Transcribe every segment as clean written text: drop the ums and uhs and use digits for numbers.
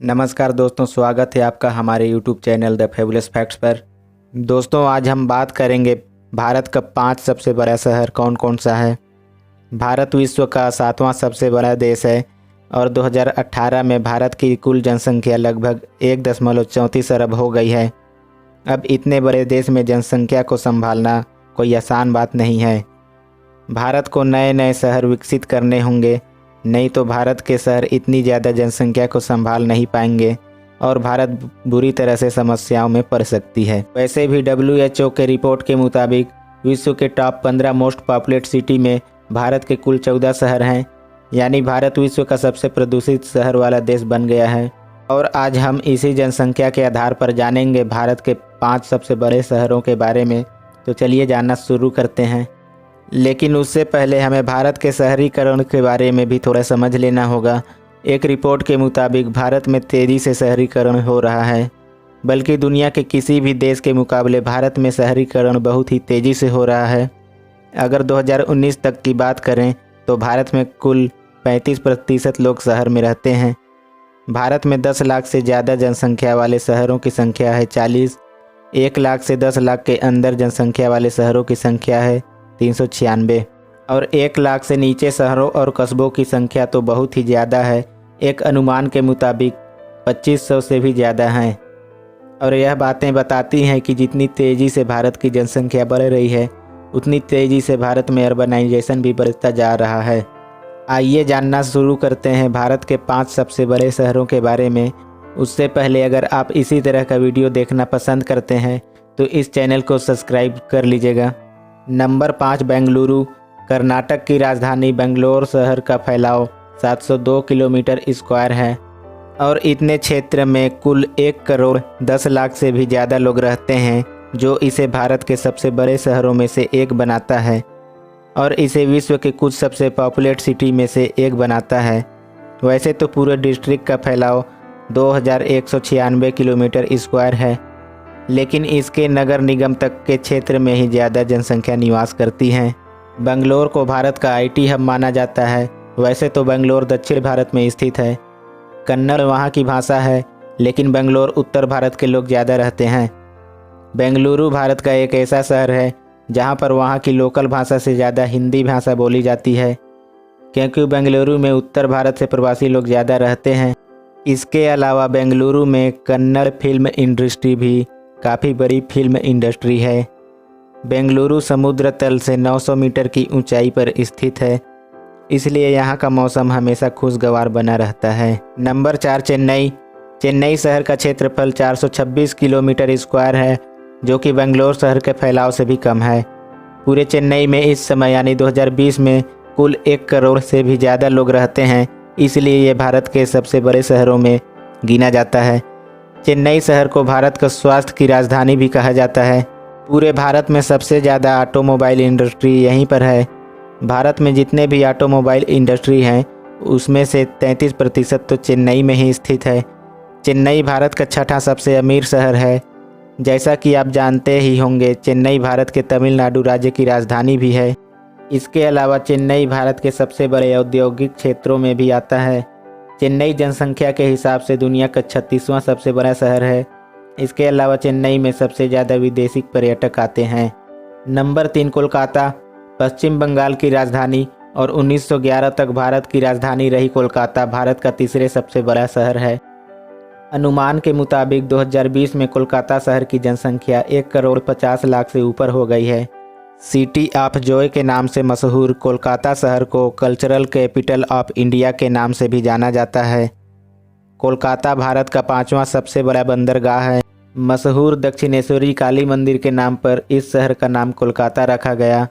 नमस्कार दोस्तों, स्वागत है आपका हमारे YouTube channel the fabulous facts पर। दोस्तों, आज हम बात करेंगे भारत का 5 सबसे बड़ा शहर कौन कौन सा है। भारत विश्व का 7वां सबसे बड़ा देश है और 2018 में भारत की कुल जनसंख्या लगभग 1.34 अरब हो गई है। अब इतने बड़े देश में जनसंख्या को संभालना कोई आसान बात नहीं है। भारत को नए नए शहर विकसित करने होंगे, नहीं तो भारत के शहर इतनी ज़्यादा जनसंख्या को संभाल नहीं पाएंगे और भारत बुरी तरह से समस्याओं में पड़ सकती है। वैसे भी WHO के रिपोर्ट के मुताबिक विश्व के टॉप 15 मोस्ट पॉपुलेट सिटी में भारत के कुल 14 शहर हैं, यानी भारत विश्व का सबसे प्रदूषित शहर वाला देश बन गया है। और आज हम इसी जनसंख्या के आधार पर जानेंगे भारत के 5 सबसे बड़े शहरों के बारे में। तो चलिए जानना शुरू करते हैं, लेकिन उससे पहले हमें भारत के शहरीकरण के बारे में भी थोड़ा समझ लेना होगा। एक रिपोर्ट के मुताबिक भारत में तेज़ी से शहरीकरण हो रहा है, बल्कि दुनिया के किसी भी देश के मुकाबले भारत में शहरीकरण बहुत ही तेज़ी से हो रहा है। अगर 2019 तक की बात करें तो भारत में कुल 35% लोग शहर में रहते हैं। भारत में 10 लाख से ज़्यादा जनसंख्या वाले शहरों की संख्या है 40, 1 लाख से 10 लाख के अंदर जनसंख्या वाले शहरों की संख्या है 396 और 1 लाख से नीचे शहरों और कस्बों की संख्या तो बहुत ही ज़्यादा है। एक अनुमान के मुताबिक 2500 से भी ज़्यादा हैं। और यह बातें बताती हैं कि जितनी तेज़ी से भारत की जनसंख्या बढ़ रही है, उतनी तेज़ी से भारत में अर्बनाइजेशन भी बढ़ता जा रहा है। आइए जानना शुरू करते हैं भारत के 5 सबसे बड़े शहरों के बारे में। उससे पहले अगर आप इसी तरह का वीडियो देखना पसंद करते हैं तो इस चैनल को सब्सक्राइब कर लीजिएगा। नंबर 5, बेंगलुरु। कर्नाटक की राजधानी बेंगलोर शहर का फैलाव 702 किलोमीटर स्क्वायर है और इतने क्षेत्र में कुल 1 करोड़ 10 लाख से भी ज़्यादा लोग रहते हैं, जो इसे भारत के सबसे बड़े शहरों में से एक बनाता है और इसे विश्व के कुछ सबसे पॉपुलेट सिटी में से एक बनाता है। वैसे तो पूरे डिस्ट्रिक्ट का फैलाव 2196 किलोमीटर स्क्वायर है, लेकिन इसके नगर निगम तक के क्षेत्र में ही ज़्यादा जनसंख्या निवास करती है। बेंगलोर को भारत का IT हब माना जाता है। वैसे तो बेंगलोर दक्षिण भारत में स्थित है। कन्नड़ वहाँ की भाषा है, लेकिन बेंगलोर उत्तर भारत के लोग ज़्यादा रहते हैं। बेंगलुरु भारत का एक ऐसा शहर है जहाँ पर वहाँ की लोकल भाषा से ज़्यादा हिंदी भाषा बोली जाती है, क्योंकि बेंगलुरु में उत्तर भारत से प्रवासी लोग ज़्यादा रहते हैं। इसके अलावा बेंगलुरु में कन्नड़ फिल्म इंडस्ट्री भी काफ़ी बड़ी फिल्म इंडस्ट्री है। बेंगलुरु समुद्र तल से 900 मीटर की ऊंचाई पर स्थित है, इसलिए यहाँ का मौसम हमेशा खुशगवार बना रहता है। नंबर 4, चेन्नई। चेन्नई शहर का क्षेत्रफल 426 किलोमीटर स्क्वायर है, जो कि बेंगलोर शहर के फैलाव से भी कम है। पूरे चेन्नई में इस समय यानी 2020 में कुल 1 करोड़ से भी ज़्यादा लोग रहते हैं, इसलिए ये भारत के सबसे बड़े शहरों में गिना जाता है। चेन्नई शहर को भारत का स्वास्थ्य की राजधानी भी कहा जाता है। पूरे भारत में सबसे ज़्यादा ऑटोमोबाइल इंडस्ट्री यहीं पर है। भारत में जितने भी ऑटोमोबाइल इंडस्ट्री हैं, उसमें से 33% तो चेन्नई में ही स्थित है। चेन्नई भारत का 6ठा सबसे अमीर शहर है। जैसा कि आप जानते ही होंगे, चेन्नई भारत के तमिलनाडु राज्य की राजधानी भी है। इसके अलावा चेन्नई भारत के सबसे बड़े औद्योगिक क्षेत्रों में भी आता है। चेन्नई जनसंख्या के हिसाब से दुनिया का 36वां सबसे बड़ा शहर है। इसके अलावा चेन्नई में सबसे ज़्यादा विदेशी पर्यटक आते हैं। नंबर 3, कोलकाता। पश्चिम बंगाल की राजधानी और 1911 तक भारत की राजधानी रही कोलकाता भारत का तीसरे सबसे बड़ा शहर है। अनुमान के मुताबिक 2020 में कोलकाता शहर की जनसंख्या 1 करोड़ 50 लाख से ऊपर हो गई है। सिटी ऑफ जॉय के नाम से मशहूर कोलकाता शहर को कल्चरल कैपिटल ऑफ इंडिया के नाम से भी जाना जाता है। कोलकाता भारत का 5वां सबसे बड़ा बंदरगाह है। मशहूर दक्षिणेश्वरी काली मंदिर के नाम पर इस शहर का नाम कोलकाता रखा गया।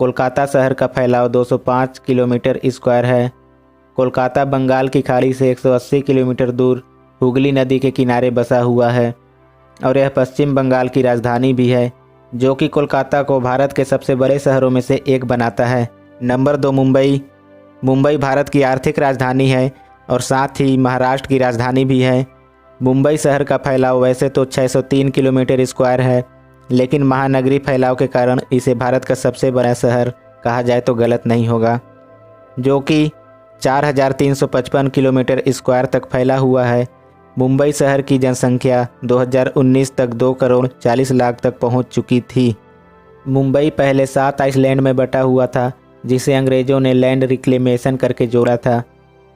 कोलकाता शहर का फैलाव 205 किलोमीटर स्क्वायर है। कोलकाता बंगाल की खाड़ी से 180 किलोमीटर दूर हुगली नदी के किनारे बसा हुआ है और यह पश्चिम बंगाल की राजधानी भी है, जो कि कोलकाता को भारत के सबसे बड़े शहरों में से एक बनाता है। नंबर 2, मुंबई। मुंबई भारत की आर्थिक राजधानी है और साथ ही महाराष्ट्र की राजधानी भी है। मुंबई शहर का फैलाव वैसे तो 603 किलोमीटर स्क्वायर है, लेकिन महानगरीय फैलाव के कारण इसे भारत का सबसे बड़ा शहर कहा जाए तो गलत नहीं होगा, जो कि 4355 किलोमीटर स्क्वायर तक फैला हुआ है। मुंबई शहर की जनसंख्या 2019 तक 2 करोड़ 40 लाख तक पहुंच चुकी थी। मुंबई पहले 7 आइलैंड में बटा हुआ था, जिसे अंग्रेज़ों ने लैंड रिक्लेमेशन करके जोड़ा था।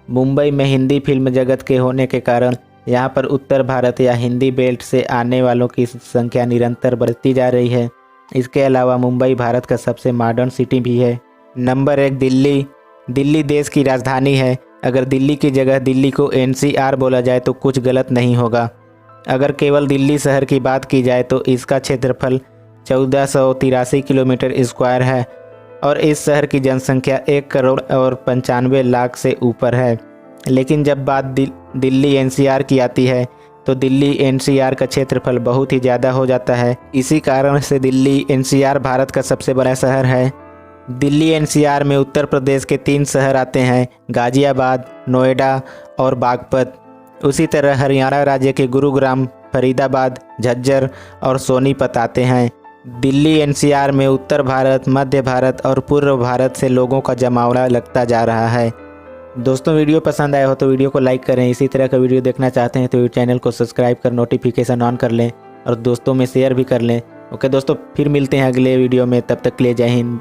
मुंबई में हिंदी फिल्म जगत के होने के कारण यहाँ पर उत्तर भारत या हिंदी बेल्ट से आने वालों की संख्या निरंतर बढ़ती जा रही है। इसके अलावा मुंबई भारत का सबसे मॉडर्न सिटी भी है। नंबर 1, दिल्ली। दिल्ली देश की राजधानी है। अगर दिल्ली की जगह दिल्ली को NCR बोला जाए तो कुछ गलत नहीं होगा। अगर केवल दिल्ली शहर की बात की जाए तो इसका क्षेत्रफल 1483 किलोमीटर स्क्वायर है और इस शहर की जनसंख्या 1 करोड़ और 95 लाख से ऊपर है। लेकिन जब बात दिल्ली NCR की आती है तो दिल्ली NCR का क्षेत्रफल बहुत ही ज़्यादा हो जाता है। इसी कारण से दिल्ली NCR भारत का सबसे बड़ा शहर है। दिल्ली NCR में उत्तर प्रदेश के 3 शहर आते हैं, गाज़ियाबाद, नोएडा और बागपत। उसी तरह हरियाणा राज्य के गुरुग्राम, फरीदाबाद, झज्जर और सोनीपत आते हैं। दिल्ली NCR में उत्तर भारत, मध्य भारत और पूर्व भारत से लोगों का जमावड़ा लगता जा रहा है। दोस्तों, वीडियो पसंद आया हो तो वीडियो को लाइक करें। इसी तरह का वीडियो देखना चाहते हैं तो चैनल को सब्सक्राइब कर नोटिफिकेशन ऑन कर लें और दोस्तों में शेयर भी कर लें। ओके दोस्तों, फिर मिलते हैं अगले वीडियो में। तब तक के लिए जय हिंद।